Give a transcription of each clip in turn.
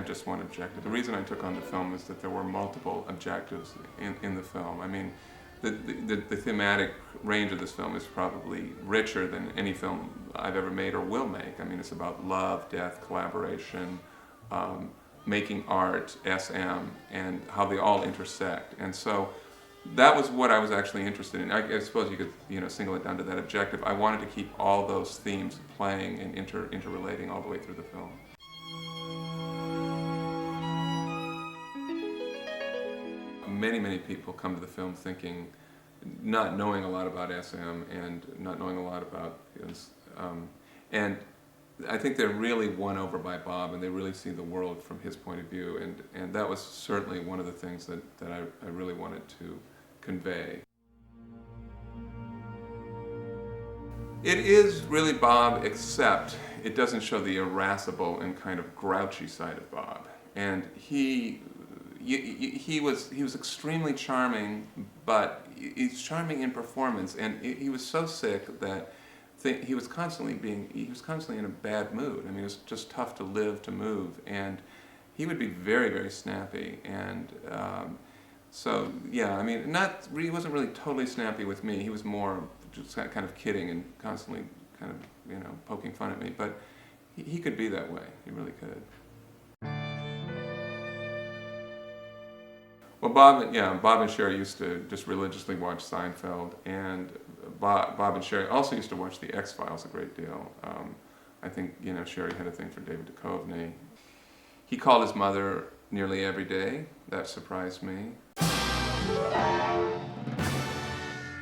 have just one objective. The reason I took on the film is that there were multiple objectives in the film. I mean, the thematic range of this film is probably richer than any film I've ever made or will make. I mean, it's about love, death, collaboration, making art, SM, and how they all intersect. And so that was what I was actually interested in. I suppose you could, single it down to that objective. I wanted to keep all those themes playing and interrelating all the way through the film. Many people come to the film thinking, not knowing a lot about SM and not knowing a lot about and I think they're really won over by Bob, and they really see the world from his point of view, and that was certainly one of the things that I really wanted to convey. It is really Bob, except it doesn't show the irascible and kind of grouchy side of Bob. And he was extremely charming, but he's charming in performance, and he was so sick that he was constantly in a bad mood. I mean, it was just tough to live, to move, and he would be very snappy. And so yeah, I mean, he wasn't really totally snappy with me. He was more just kind of kidding and constantly kind of poking fun at me. But he could be that way. He really could. Well, Bob and Sherry used to just religiously watch Seinfeld, and Bob and Sherry also used to watch The X-Files a great deal. I think, Sherry had a thing for David Duchovny. He called his mother nearly every day. That surprised me.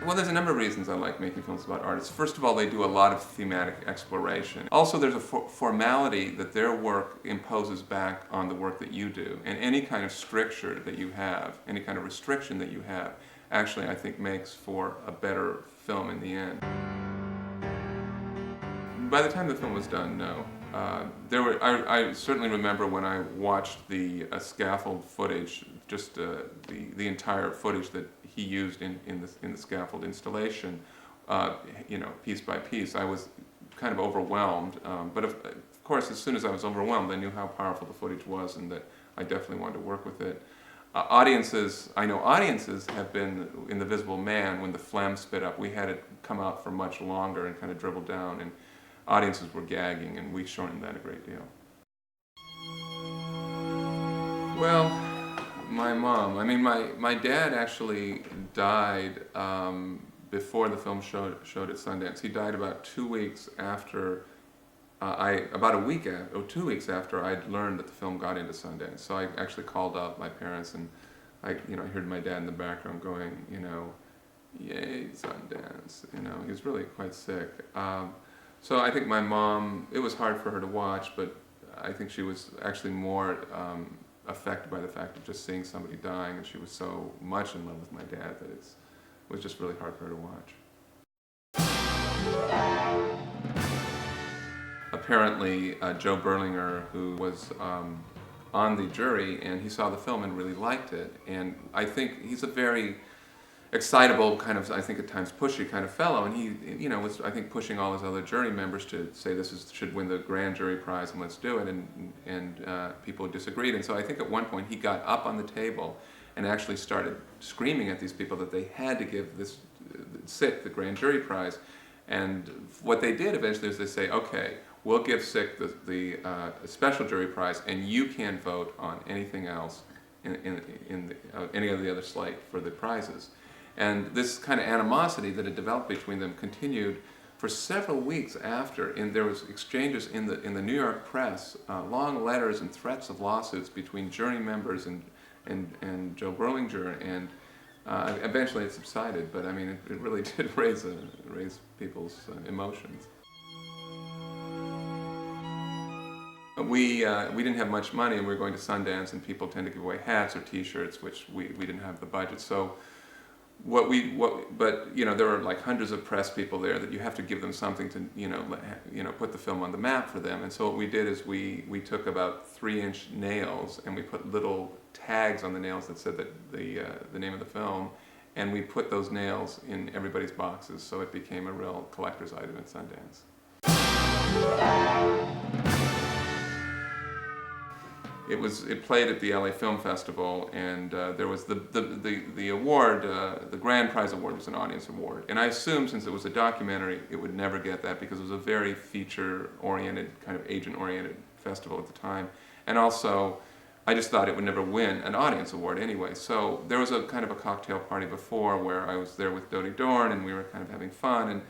Well, there's a number of reasons I like making films about artists. First of all, they do a lot of thematic exploration. Also, there's a formality that their work imposes back on the work that you do. And any kind of stricture that you have, any kind of restriction that you have, actually, I think, makes for a better film in the end. By the time the film was done, no. I certainly remember when I watched the scaffold footage, just the entire footage that he used in the scaffold installation, piece by piece. I was kind of overwhelmed, but of course, as soon as I was overwhelmed, I knew how powerful the footage was, and that I definitely wanted to work with it. Audiences have been in The Visible Man, when the phlegm spit up, we had it come out for much longer and kind of dribble down, and audiences were gagging, and we shortened that a great deal. Well, my mom. I mean, my dad actually died before the film showed at Sundance. He died about 2 weeks after, about a week after, or 2 weeks after I'd learned that the film got into Sundance. So I actually called up my parents, and I heard my dad in the background going, yay, Sundance. He was really quite sick. So I think my mom, it was hard for her to watch, but I think she was actually more affected by the fact of just seeing somebody dying, and she was so much in love with my dad that it was just really hard for her to watch. Apparently, Joe Berlinger, who was on the jury, and he saw the film and really liked it, and I think he's a very excitable, kind of, I think at times pushy kind of fellow, and he, was, I think, pushing all his other jury members to say should win the grand jury prize and let's do it, and people disagreed, and so I think at one point he got up on the table and actually started screaming at these people that they had to give this Sick the grand jury prize, and what they did eventually is they say, okay, we'll give Sick the special jury prize, and you can't vote on anything else in any of the other slate for the prizes. And this kind of animosity that had developed between them continued for several weeks after, and there was exchanges in the New York press, long letters and threats of lawsuits between jury members and Joe Berlinger, and eventually it subsided. But I mean, it really did raise people's emotions. We didn't have much money, and we were going to Sundance, and people tend to give away hats or T-shirts, which we didn't have the budget. So but there were like hundreds of press people there that you have to give them something to put the film on the map for them. And so what we did is we took about 3-inch nails, and we put little tags on the nails that said that the name of the film, and we put those nails in everybody's boxes, so it became a real collector's item at Sundance. it played at the LA Film Festival, and there was the award, the grand prize award was an audience award. And I assumed since it was a documentary, it would never get that because it was a very feature-oriented, kind of agent-oriented festival at the time. And also, I just thought it would never win an audience award anyway. So there was a kind of a cocktail party before where I was there with Dodie Dorn, and we were kind of having fun.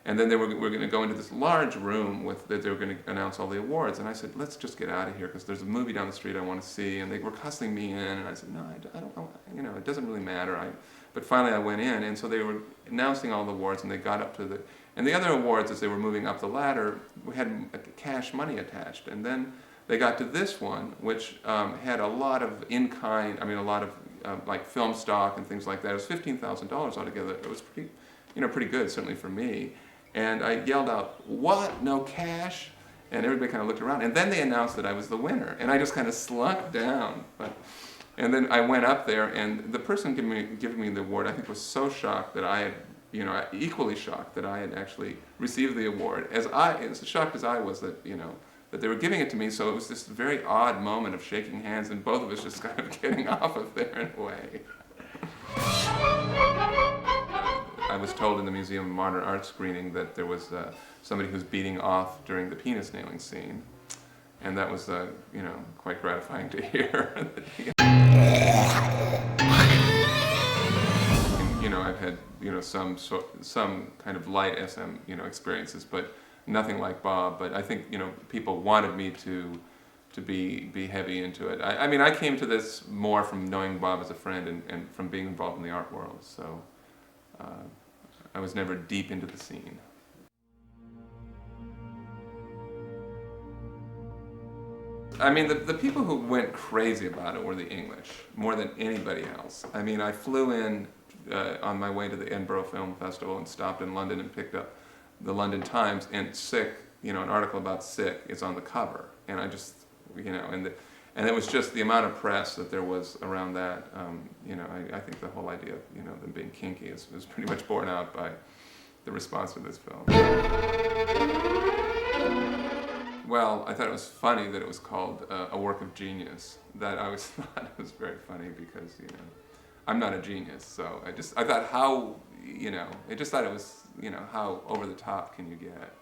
And then we're going to go into this large room that they were going to announce all the awards. And I said, let's just get out of here because there's a movie down the street I want to see. And they were cussing me in. And I said, no, I don't know. You know, it doesn't really matter. But finally I went in. And so they were announcing all the awards. And they got up to and the other awards, as they were moving up the ladder, had cash money attached. And then they got to this one, which had a lot of in-kind, a lot of like film stock and things like that. It was $15,000 altogether. It was pretty good, certainly for me. And I yelled out, "What? No cash?" And everybody kind of looked around. And then they announced that I was the winner. And I just kind of slunk down. And then I went up there, and the person giving me the award, I think, was so shocked that I had, equally shocked that I had actually received the award. As shocked as I was that, that they were giving it to me. So it was this very odd moment of shaking hands, and both of us just kind of getting off of there in a way. I was told in the Museum of Modern Art screening that there was somebody who was beating off during the penis nailing scene, and that was, quite gratifying to hear. I've had, some kind of light SM, experiences, but nothing like Bob. But I think, people wanted me to be heavy into it. I came to this more from knowing Bob as a friend and from being involved in the art world. So. I was never deep into the scene. The people who went crazy about it were the English, more than anybody else. I flew in on my way to the Edinburgh Film Festival and stopped in London and picked up the London Times, and Sick, an article about Sick is on the cover. And I just, and it was just the amount of press that there was around that. I think the whole idea of, them being kinky is pretty much borne out by the response to this film. Well, I thought it was funny that it was called a work of genius. That I always thought it was very funny because, I'm not a genius. So I thought how, I just thought it was, how over the top can you get?